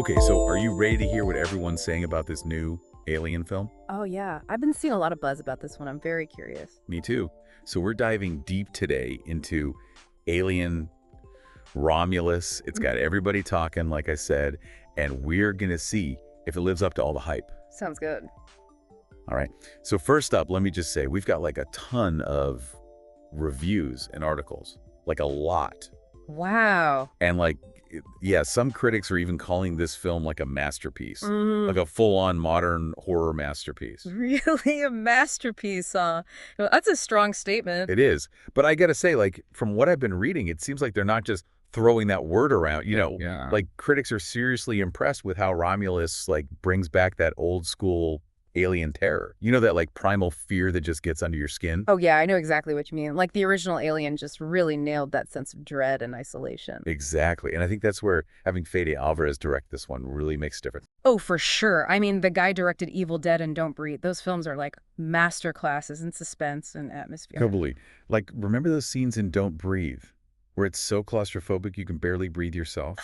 Okay, so are you ready to hear what everyone's saying about this new Alien film? Oh, yeah. I've been seeing a lot of buzz about this one. I'm very curious. Me too. So we're diving deep today into Alien Romulus. It's got everybody talking, like I said, and we're going to see if it lives up to all the hype. Sounds good. All right. So first up, let me just say we've got like a ton of reviews and articles, like a lot. Wow. And like, yeah, some critics are even calling this film like a masterpiece, like a full-on modern horror masterpiece. Really a masterpiece, huh? Well, that's a strong statement. It is. But I got to say, like, from what I've been reading, it seems like they're not just throwing that word around, Yeah. like critics are seriously impressed with how Romulus like brings back that old school alien terror. You know, that like primal fear that just gets under your skin? Oh, yeah, I know exactly what you mean. Like the original Alien just really nailed that sense of dread and isolation. Exactly. And I think that's where having Fede Álvarez direct this one really makes a difference. Oh, for sure. I mean, the guy directed Evil Dead and Don't Breathe. Those films are like master classes in suspense and atmosphere. Totally. Like, remember those scenes in Don't Breathe, where it's so claustrophobic you can barely breathe yourself?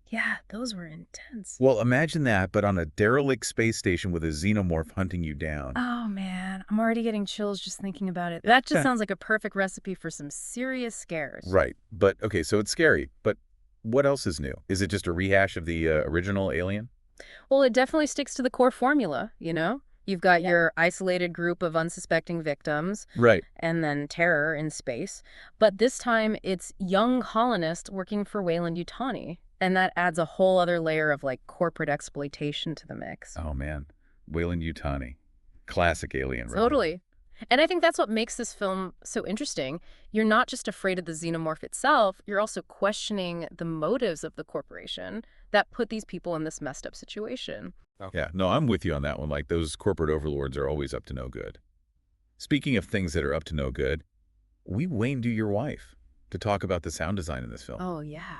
Yeah, those were intense. Well, imagine that, but on a derelict space station with a xenomorph hunting you down. Oh, man. I'm already getting chills just thinking about it. That just sounds like a perfect recipe for some serious scares. Right. But, okay, so it's scary. But what else is new? Is it just a rehash of the original Alien? Well, it definitely sticks to the core formula, you know? You've got your isolated group of unsuspecting victims Right. and then terror in space. But this time, it's young colonists working for Weyland-Yutani. And that adds a whole other layer of, like, corporate exploitation to the mix. Oh, man. Weyland-Yutani. Classic Alien. Right? Totally. And I think that's what makes this film so interesting. You're not just afraid of the xenomorph itself, you're also questioning the motives of the corporation that put these people in this messed up situation. Yeah, no, I'm with you on that one. Like, those corporate overlords are always up to no good. Speaking of things that are up to no good, we Wayne-do your wife to talk about the sound design in this film. Oh, yeah.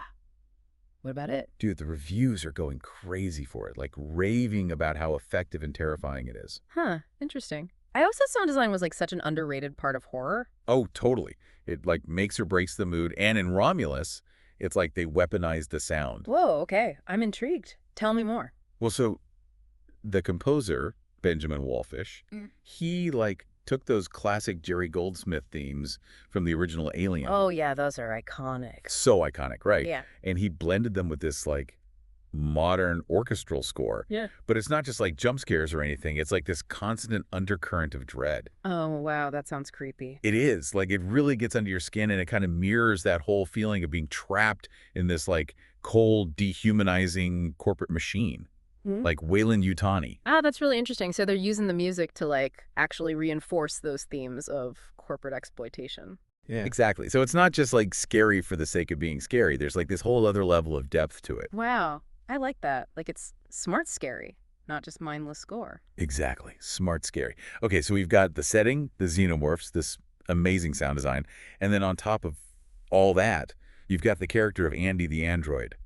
What about it? Dude, the reviews are going crazy for it, like raving about how effective and terrifying it is. Huh, interesting. I always thought sound design was like such an underrated part of horror. Oh, totally. It like makes or breaks the mood. And in Romulus, it's like they weaponize the sound. Whoa, okay. I'm intrigued. Tell me more. Well, so the composer, Benjamin Wallfisch, he like took those classic Jerry Goldsmith themes from the original Alien. Oh, yeah, those are iconic. So iconic, right? Yeah. And he blended them with this like modern orchestral score. Yeah. But it's not just like jump scares or anything. It's like this constant undercurrent of dread. Oh, wow, that sounds creepy. It is. Like, it really gets under your skin, and it kind of mirrors that whole feeling of being trapped in this like cold, dehumanizing corporate machine. Like Weyland-Yutani. Ah, that's really interesting. So they're using the music to, like, actually reinforce those themes of corporate exploitation. Yeah. Exactly. So it's not just like scary for the sake of being scary. There's like this whole other level of depth to it. Wow, I like that. Like, it's smart scary, not just mindless gore. Exactly. Smart scary. Okay, so we've got the setting, the xenomorphs, this amazing sound design, and then on top of all that, you've got the character of Andy the android.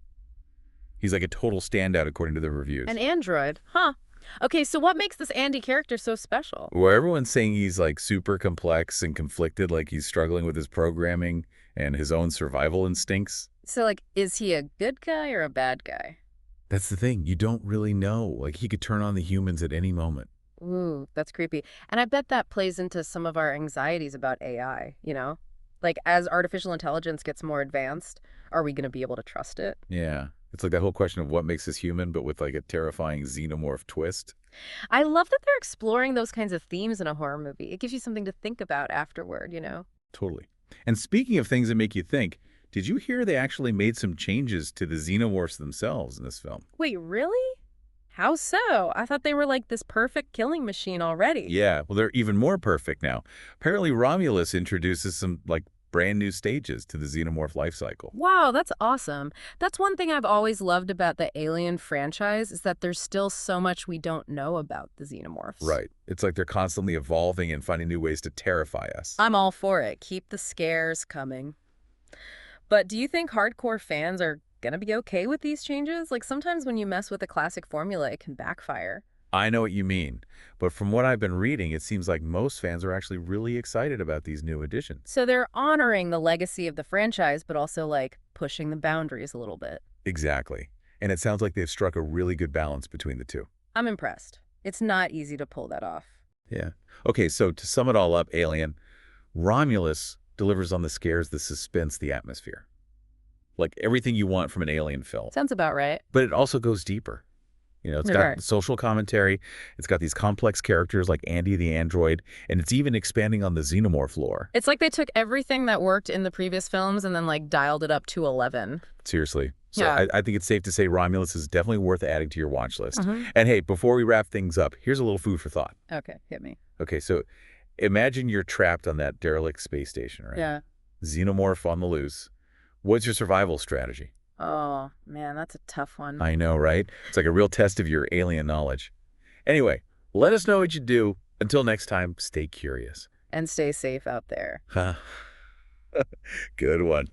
He's like a total standout according to the reviews. An android? Huh. Okay, so what makes this Andy character so special? Well, everyone's saying he's like super complex and conflicted, like he's struggling with his programming and his own survival instincts. So, like, is he a good guy or a bad guy? That's the thing. You don't really know. Like, he could turn on the humans at any moment. Ooh, that's creepy. And I bet that plays into some of our anxieties about AI, you know? Like, as artificial intelligence gets more advanced, are we going to be able to trust it? Yeah. It's like that whole question of what makes us human, but with like a terrifying xenomorph twist. I love that they're exploring those kinds of themes in a horror movie. It gives you something to think about afterward, you know? Totally. And speaking of things that make you think, did you hear they actually made some changes to the xenomorphs themselves in this film? Wait, really? How so? I thought they were like this perfect killing machine already. Yeah, well, they're even more perfect now. Apparently, Romulus introduces some like brand new stages to the xenomorph life cycle. Wow, that's awesome. That's one thing I've always loved about the Alien franchise is that there's still so much we don't know about the xenomorphs. Right. It's like they're constantly evolving and finding new ways to terrify us. I'm all for it. Keep the scares coming. But do you think hardcore fans are gonna be okay with these changes? Like, sometimes when you mess with the classic formula, it can backfire. I know what you mean, but from what I've been reading, it seems like most fans are actually really excited about these new additions. So they're honoring the legacy of the franchise, but also, like, pushing the boundaries a little bit. Exactly. And it sounds like they've struck a really good balance between the two. I'm impressed. It's not easy to pull that off. Yeah. Okay, so to sum it all up, Alien, Romulus delivers on the scares, the suspense, the atmosphere. Like everything you want from an Alien film. Sounds about right. But it also goes deeper. It's got Right. social commentary. It's got these complex characters like Andy the android, and it's even expanding on the Xenomorph lore. It's like they took everything that worked in the previous films and then like dialed it up to 11. Seriously. So Yeah. I think it's safe to say Romulus is definitely worth adding to your watch list. Mhm. And hey, before we wrap things up, here's a little food for thought. Okay, hit me. Okay, so imagine you're trapped on that derelict space station, right? Yeah. Xenomorph on the loose. What's your survival strategy? Oh, man, that's a tough one. I know, right? It's like a real test of your alien knowledge. Anyway, let us know what you do. Until next time, stay curious. And stay safe out there. Good one.